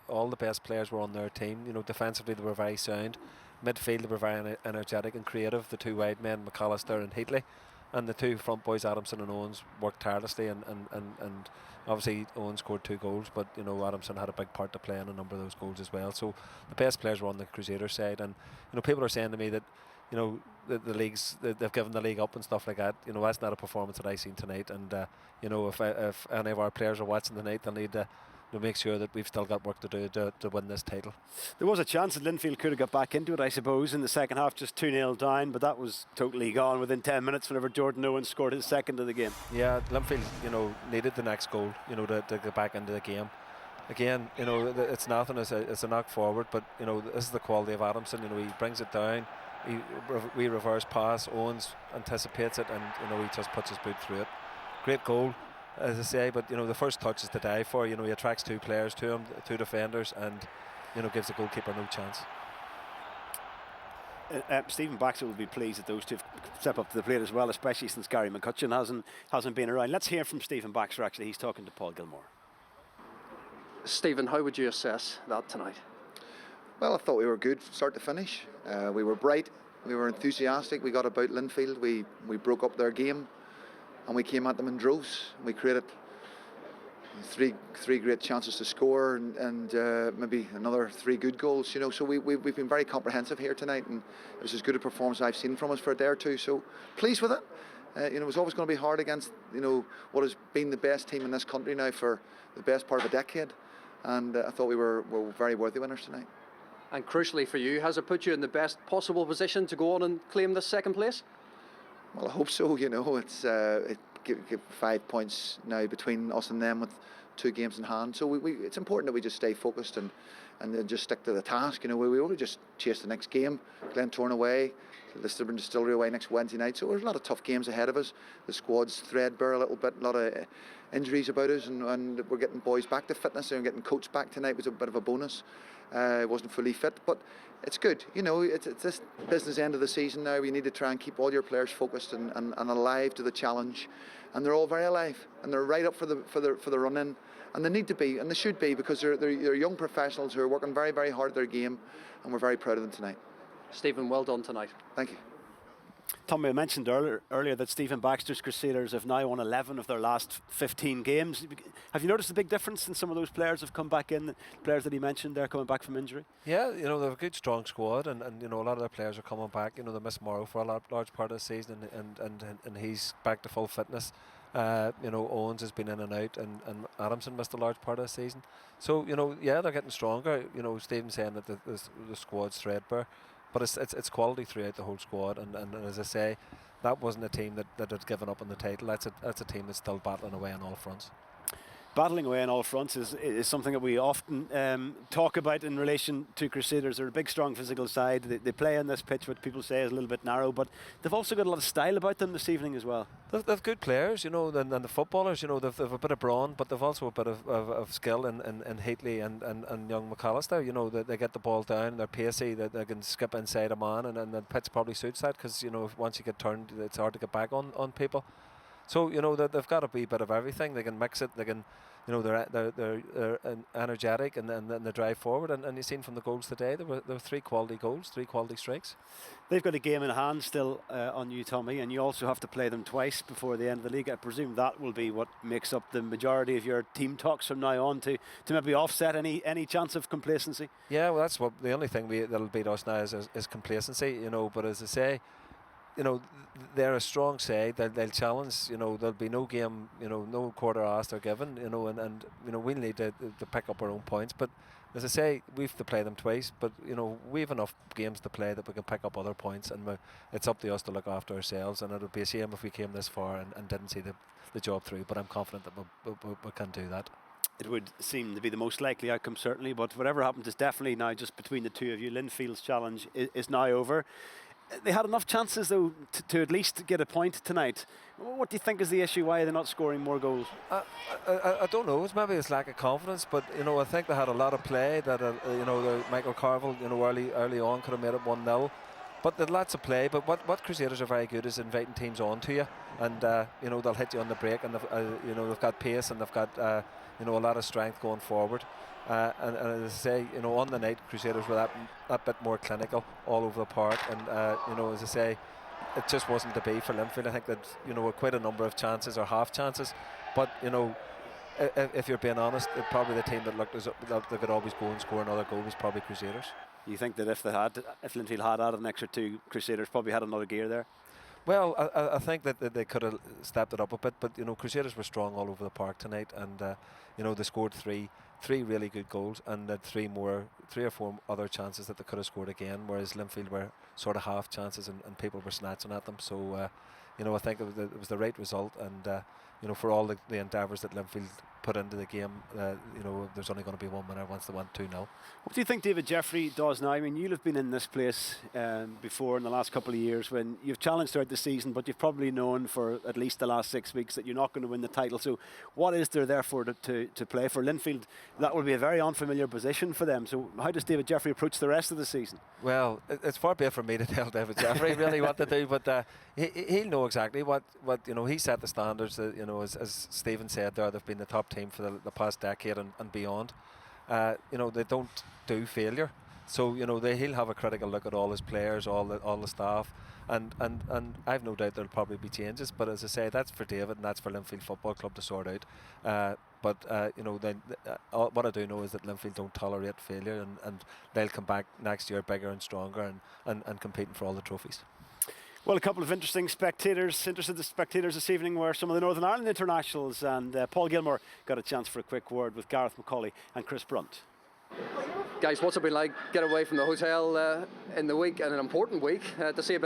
all the best players were on their team. Defensively they were very sound. Midfield they were very energetic and creative. The two wide men, McAllister and Heatley, and the two front boys, Adamson and Owens, worked tirelessly. And obviously Owens scored 2 goals, but Adamson had a big part to play in a number of those goals as well. So the best players were on the Crusaders side, and people are saying to me that the leagues, they've given the league up and stuff like that. That's not a performance that I seen tonight. And if any of our players are watching tonight, they'll need to make sure that we've still got work to do to win this title. There was a chance that Linfield could have got back into it, I suppose, in the second half, just 2-0 down, but that was totally gone within 10 minutes whenever Jordan Owens scored his second of the game. Yeah, Linfield, needed the next goal, to get back into the game. Again, it's nothing, it's a knock forward, but this is the quality of Adamson. He brings it down, we reverse pass, Owens anticipates it, and he just puts his boot through it. Great goal, as I say, but the first touch is to die for. He attracts 2 players to him, 2 defenders, and gives the goalkeeper no chance. Stephen Baxter will be pleased that those two step up to the plate as well, especially since Gary McCutcheon hasn't been around. Let's hear from Stephen Baxter. Actually, he's talking to Paul Gilmore. Stephen, how would you assess that tonight? Well, I thought we were good start to finish. We were bright, we were enthusiastic, we got about Linfield, we broke up their game, and we came at them in droves. We created three great chances to score, and maybe another 3 good goals. So we've been very comprehensive here tonight, and it was as good a performance I've seen from us for a day or two. So pleased with it. It was always going to be hard against what has been the best team in this country now for the best part of a decade, and I thought we were very worthy winners tonight. And crucially for you, has it put you in the best possible position to go on and claim this second place? Well, I hope so. It's give 5 points now between us and them with 2 games in hand. So it's important that we just stay focused and then just stick to the task. We only just chase the next game. Glentoran away, Lisburn Distillery away next Wednesday night. So there's a lot of tough games ahead of us. The squad's threadbare a little bit, a lot of injuries about us, and we're getting boys back to fitness and getting coach back tonight was a bit of a bonus. Wasn't fully fit, but it's good. It's this business end of the season now. You need to try and keep all your players focused and alive to the challenge, and they're all very alive and they're right up for the run in, and they need to be, and they should be, because they're young professionals who are working very, very hard at their game, and we're very proud of them tonight. Stephen, well done tonight. Thank you. Tommy, I mentioned earlier that Stephen Baxter's Crusaders have now won 11 of their last 15 games. Have you noticed a big difference in some of those players have come back in, the players that he mentioned there coming back from injury? Yeah, they have a good strong squad, and a lot of their players are coming back. They missed Morrow for a large part of the season, and he's back to full fitness. Owens has been in and out, and Adamson missed a large part of the season. So they're getting stronger. Stephen's saying that the squad's threadbare, but it's quality throughout the whole squad, and as I say, that wasn't a team that had given up on the title. That's a team that's still battling away on all fronts. Battling away on all fronts is something that we often talk about in relation to Crusaders. They're a big, strong physical side. They play on this pitch, what people say is a little bit narrow, but they've also got a lot of style about them this evening as well. They've good players, and the footballers, they've a bit of brawn, but they've also a bit of skill in Heatley and young McAllister. They get the ball down, they're pacey, they can skip inside a man, and the pitch probably suits that, because once you get turned, it's hard to get back on people. So they've got to be a bit of everything. They can mix it. They can, they're energetic, and then they drive forward. And you've seen from the goals today, there were 3 quality goals, 3 quality strikes. They've got a game in hand still on you, Tommy, and you also have to play them twice before the end of the league. I presume that will be what makes up the majority of your team talks from now on to maybe offset any chance of complacency. Yeah, well, that's what the only thing that'll beat us now is complacency. But as I say, they're a strong side. They'll challenge. There'll be no game. No quarter asked or given. And we'll need to pick up our own points. But as I say, we have to play them twice. But we have enough games to play that we can pick up other points, and it's up to us to look after ourselves. And it would be a shame if we came this far and didn't see the job through. But I'm confident that we can do that. It would seem to be the most likely outcome, certainly. But whatever happens is definitely now just between the two of you. Linfield's challenge is now over. They had enough chances, though, to at least get a point tonight. What do you think is the issue? Why are they not scoring more goals? I don't know. Maybe it's lack of confidence, but I think they had a lot of play. That Michael Carville, early on could have made it 1-0. But there's lots of play. But what Crusaders are very good is inviting teams on to you, and you know, they'll hit you on the break, and you know, they've got pace, and they've got you know, a lot of strength going forward. And as I say, you know, on the night, Crusaders were that bit more clinical all over the park, and you know, as I say, it just wasn't to be for Linfield. I think that, you know, quite a number of chances or half chances, but you know, if you're being honest, probably the team that looked as that they could always go and score another goal was probably Crusaders. You think that if Linfield had added an extra 2, Crusaders probably had another gear there? Well, I think that they could have stepped it up a bit, but you know, Crusaders were strong all over the park tonight, and you know, they scored three really good goals, and had 3 or 4 other chances that they could have scored again, whereas Linfield were sort of half chances, and people were snatching at them. So you know, I think it was the right result, and you know, for all the endeavours that Linfield put into the game, you know, there's only going to be one winner once they won 2-0. What do you think David Jeffrey does now? I mean, you'll have been in this place before in the last couple of years when you've challenged throughout the season, but you've probably known for at least the last 6 weeks that you're not going to win the title. So what is there therefore to play for Linfield? That will be a very unfamiliar position for them. So how does David Jeffrey approach the rest of the season? Well, it's far be it from me to tell David Jeffrey really what to do, but he'll know exactly what you know. He set the standards. You know, as Stephen said there, they've been the top team for the past decade and beyond. You know, they don't do failure, so you know, he'll have a critical look at all his players, all the staff, and I've no doubt there'll probably be changes. But as I say, that's for David and that's for Linfield Football Club to sort out. But you know, what I do know is that Linfield don't tolerate failure, and they'll come back next year bigger and stronger, and competing for all the trophies. Well, a couple of interested spectators this evening were some of the Northern Ireland internationals, and Paul Gilmore got a chance for a quick word with Gareth McCauley and Chris Brunt. Guys, what's it been like get away from the hotel in the week, and an important week, to see a bit of